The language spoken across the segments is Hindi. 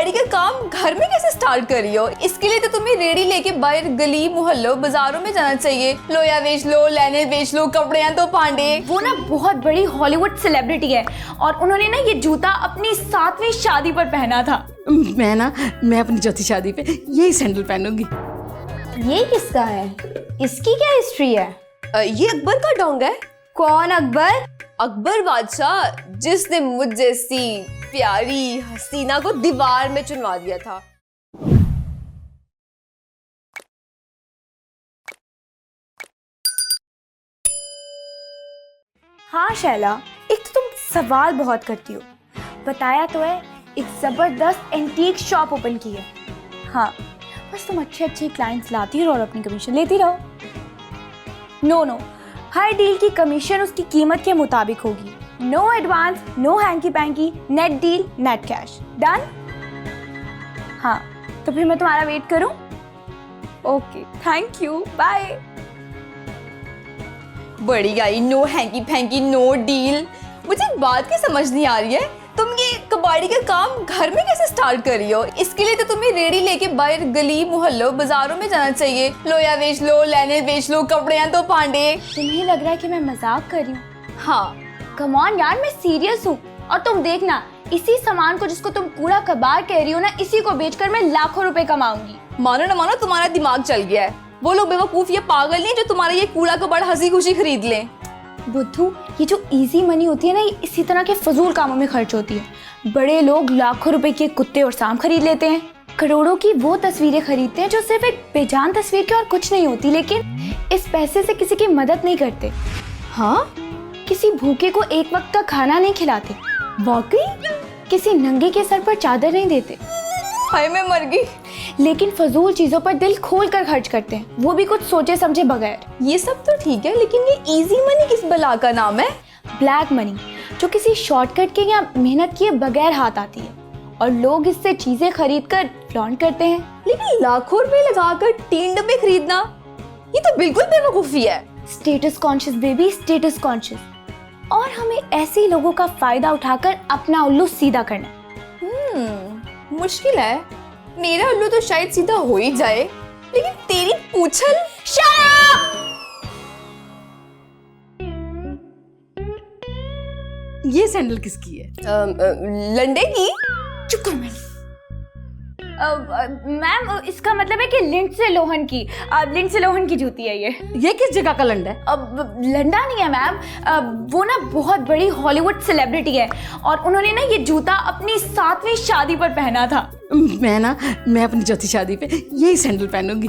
कबाड़ी का काम घर में कैसे स्टार्ट कर रही हो? इसके लिए तो तुम्हें रेडी लेके बाहर गली मोहल्लों बाजारों में जाना चाहिए। लोया बेच लो, लैने बेच लो, कपड़े तो पांडे। वो ना बहुत बड़ी हॉलीवुड सेलिब्रिटी है और उन्होंने ना ये जूता अपनी 7वीं शादी पर पहना था। मैं अपनी चौथी शादी पे यही सैंडल पहनूंगी। ये किसका है? इसकी क्या हिस्ट्री है? ये अकबर का डोंग है। कौन अकबर? अकबर बादशाह, जिसने मुझ जैसी प्यारी हसीना को दीवार में चुनवा दिया था। हाँ शैला, एक तो तुम सवाल बहुत करती हो। बताया तो है, एक जबरदस्त एंटीक शॉप ओपन की है। हाँ, बस तुम अच्छे अच्छे क्लाइंट्स लाती रहो और अपनी कमीशन लेती रहो। नो, हर डील की कमीशन उसकी कीमत के मुताबिक होगी। No advance, no hanky panky, net deal, net cash. Done? हाँ, तो फिर मैं तुम्हारा वेट करूं? Okay, thank you, bye. बड़ी आई, no hanky panky, no deal. मुझे एक बात की समझ नहीं आ रही है, तुम ये कबाड़ी का काम घर में कैसे स्टार्ट कर रही हो? इसके लिए तो तुम्हें रेडी लेके बाहर गली मोहल्लों बाजारों में जाना चाहिए। लोया बेच लो, लैने बेच लो, कपड़े तो पांडे। तुम्हें लग रहा है कि मैं मजाक कर रही हूँ? हाँ, कम ऑन यार, मैं सीरियस हूँ। और तुम देखना, इसी सामान को जिसको तुम कूड़ा कबाड़ कह रही हो ना, इसी को बेचकर मैं लाखों रुपए कमाऊंगी। मानो ना मानो, तुम्हारा दिमाग चल गया है। वो लोग बेवकूफ, ये पागल नहीं जो तुम्हारा ये कूड़ा कबाड़ हंसी खुशी खरीद लें। बुद्धू, ये जो इजी मनी होती है ना, ये इसी तरह के फजूल कामों में खर्च होती है। बड़े लोग लाखों रुपए के कुत्ते और सांप खरीद लेते हैं। करोड़ों की वो तस्वीरें खरीदते हैं जो सिर्फ एक बेजान तस्वीर के और कुछ नहीं होती, लेकिन इस पैसे से किसी की मदद नहीं करते। हाँ, किसी भूखे को एक वक्त का खाना नहीं खिलाते। वाकई, किसी नंगे के सर पर चादर नहीं देते। हाय, मैं मर गई। लेकिन फजूल चीजों पर दिल खोल कर खर्च करते हैं, वो भी कुछ सोचे समझे बगैर। ये सब तो ठीक है, लेकिन ये इजी मनी किस बला का नाम है? ब्लैक मनी, जो किसी शॉर्टकट के या मेहनत किए बगैर हाथ आती है और लोग इससे चीजें खरीद कर फ्लॉन्ट करते हैं। लेकिन लाखों रुपए लगाकर 3 डब्बे खरीदना, ये तो बिल्कुल बेवकूफी है। Status conscious baby, status conscious. और हमें ऐसे लोगों का फायदा उठाकर अपना उल्लू सीधा करना। मुश्किल है। मेरा उल्लू तो शायद सीधा हो ही जाए, लेकिन तेरी पूंछल। ये सैंडल किसकी है? लंडे की। चुप कर मैम, इसका मतलब है कि लिंडसे लोहन की जूती है ये किस जगह का लंडा है? अब लंडा नहीं है मैम, वो ना बहुत बड़ी हॉलीवुड सेलिब्रिटी है और उन्होंने ना ये जूता अपनी 7वीं शादी पर पहना था। मैं अपनी चौथी शादी पे यही सैंडल पहनूंगी।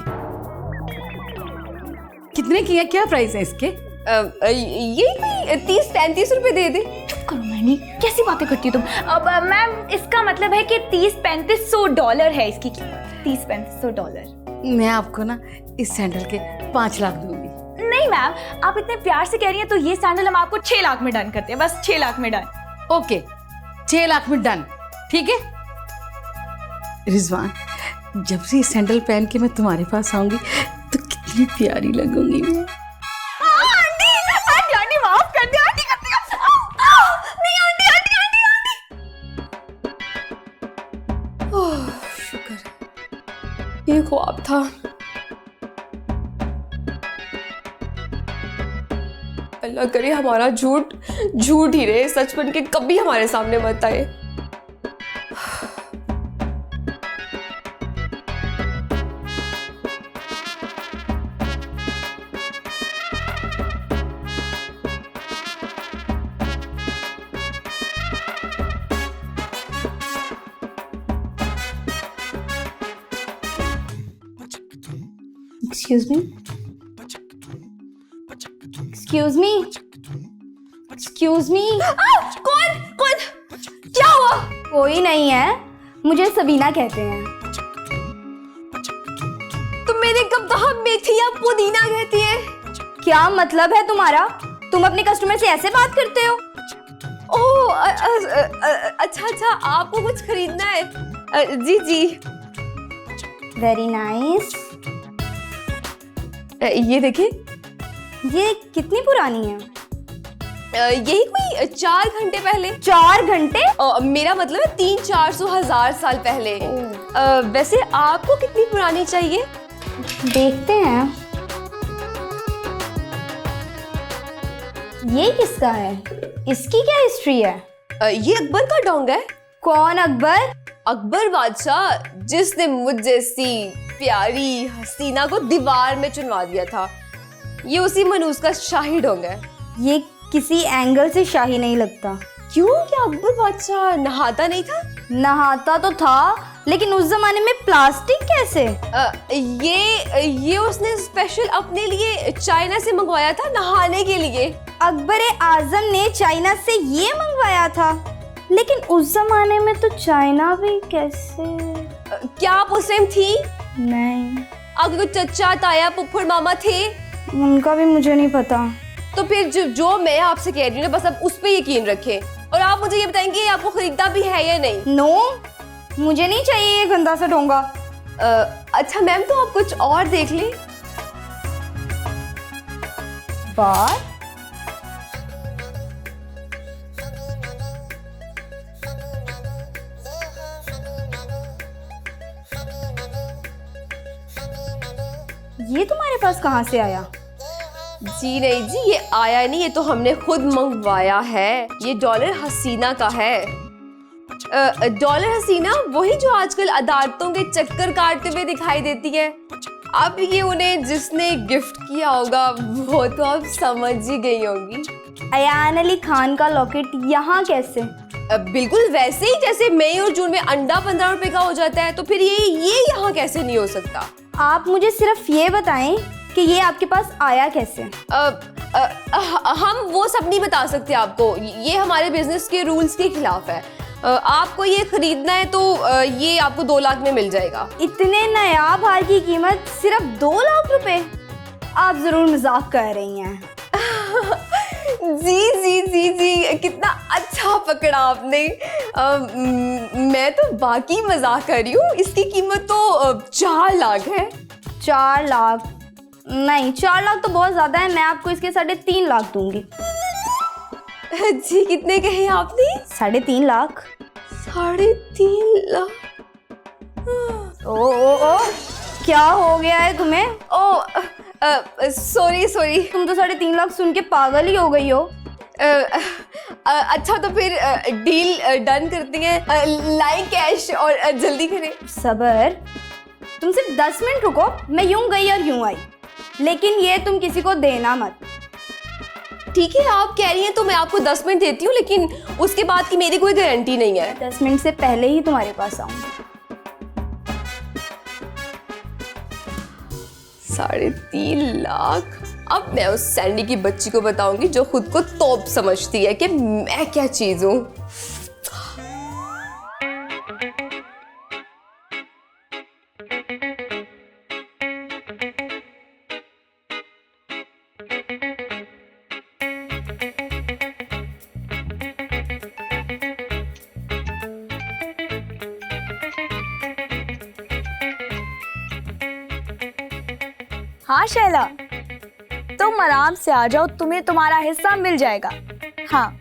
कितने की है? क्या प्राइस है इसके? ये 30-35 रुपए दे दे। चुप करो मैनी, कैसी बातें करती हो तुम? अब मैम, इसका मतलब है कि $30-3500 है इसकी कीमत। $30-3500। मैं आपको ना इस सैंडल के 5 लाख दूंगी। नहीं मैम, आप इतने प्यार से कह रही हैं तो ये सैंडल हम आपको 6 लाख में डन करते हैं। बस 6 लाख में डन। ओके, 6 लाख में डन, ठीक है। रिजवान, जब से ये सैंडल पहन के मैं तुम्हारे पास आऊंगी तो कितनी प्यारी लगूंगी मैं। ये ख्वाब था। अल्लाह करे हमारा झूठ ही रहे, सच बन के कभी हमारे सामने मत आए। Excuse me? Excuse me? Excuse me? कौन? क्या हुआ? कोई नहीं है, मुझे सबीना कहते हैं। तुम मेरे कब कहा मेथी या पुदीना कहती है? क्या मतलब है तुम्हारा? तुम अपने कस्टमर से ऐसे बात करते हो? ओह, अच्छा, आपको कुछ खरीदना है? जी। Very nice. ये देखिए। ये कितनी पुरानी है? यही कोई 4 घंटे पहले। 4 घंटे? मेरा मतलब है 300-400 साल पहले। वैसे आपको कितनी पुरानी चाहिए? देखते हैं। ये किसका है? इसकी क्या हिस्ट्री है? ये अकबर का डोंग है। कौन अकबर? अकबर बादशाह, जिसने मुझ जैसी प्यारी हसीना को दीवार में चुनवा दिया था। ये उसी मनूस का शाही डोंग है। ये किसी एंगल से शाही नहीं लगता। क्यों? क्या अकबर बादशाह नहाता नहीं था? नहाता तो था, लेकिन उस जमाने में प्लास्टिक कैसे? ये उसने स्पेशल अपने लिए चाइना से मंगवाया था नहाने के लिए। अकबर आजम ने चाइना से ये मंगवाया था, लेकिन उस जमाने में तो चाइना भी कैसे? क्या आप उस टाइम थी? नहीं। आपके कोई चचा ताया फुफ्फड़ मामा थे? उनका भी मुझे नहीं पता। तो फिर जो मैं आपसे कह रही हूँ ना, बस आप उस पे यकीन रखें। और आप मुझे ये बताएंगे आपको खरीदना भी है या नहीं? नो, मुझे नहीं चाहिए ये गंदा सा डोंगा। अच्छा मैम, तो आप कुछ और देख लें। बार ये तुम्हारे पास कहाँ से आया? जी नहीं जी, ये आया नहीं, ये तो हमने खुद मंगवाया है। ये डॉलर हसीना का है। डॉलर हसीना वही जो आजकल अदालतों के चक्कर काटते हुए दिखाई देती है। अब ये उन्हें जिसने गिफ्ट किया होगा वो तो आप समझ ही गई होंगी। अयान अली खान का लॉकेट यहाँ कैसे? बिल्कुल वैसे ही जैसे मई और जून में अंडा 15 रुपए का हो जाता है, तो फिर ये यहाँ कैसे नहीं हो सकता? आप मुझे सिर्फ ये बताएं कि ये आपके पास आया कैसे? हम वो सब नहीं बता सकते आपको, ये हमारे बिजनेस के रूल्स के खिलाफ है। आपको ये खरीदना है तो ये आपको 2 लाख में मिल जाएगा। इतने नायाब हार की कीमत सिर्फ 2 लाख रुपए? आप जरूर मजाक कर रही हैं। जी जी जी जी, कितना अच्छा पकड़ा आपने। मैं तो बाकी मजाक कर रही हूँ। इसकी कीमत तो 4 लाख है। 4 लाख? नहीं, 4 लाख तो बहुत ज्यादा है। मैं आपको इसके 3.5 लाख दूंगी। जी कितने कहे आपने? 3.5 लाख। 3.5 लाख? ओ, क्या हो गया है तुम्हें? सॉरी। तुम तो 3.5 लाख सुन के पागल ही हो गई हो। अच्छा तो फिर डील डन करती हैं। लाइक कैश और जल्दी करें। सबर, तुम सिर्फ 10 मिनट रुको। मैं यूं गई और यूं आई, लेकिन ये तुम किसी को देना मत। ठीक है, आप कह रही हैं तो मैं आपको 10 मिनट देती हूँ, लेकिन उसके बाद की मेरी कोई गारंटी नहीं है। 10 मिनट से पहले ही तुम्हारे पास आऊंगी। 3.5 लाख? अब मैं उस सैंडी की बच्ची को बताऊंगी जो खुद को तोप समझती है कि मैं क्या चीज हूँ। हाँ शैला, तुम आराम से आ जाओ, तुम्हें तुम्हारा हिस्सा मिल जाएगा। हाँ,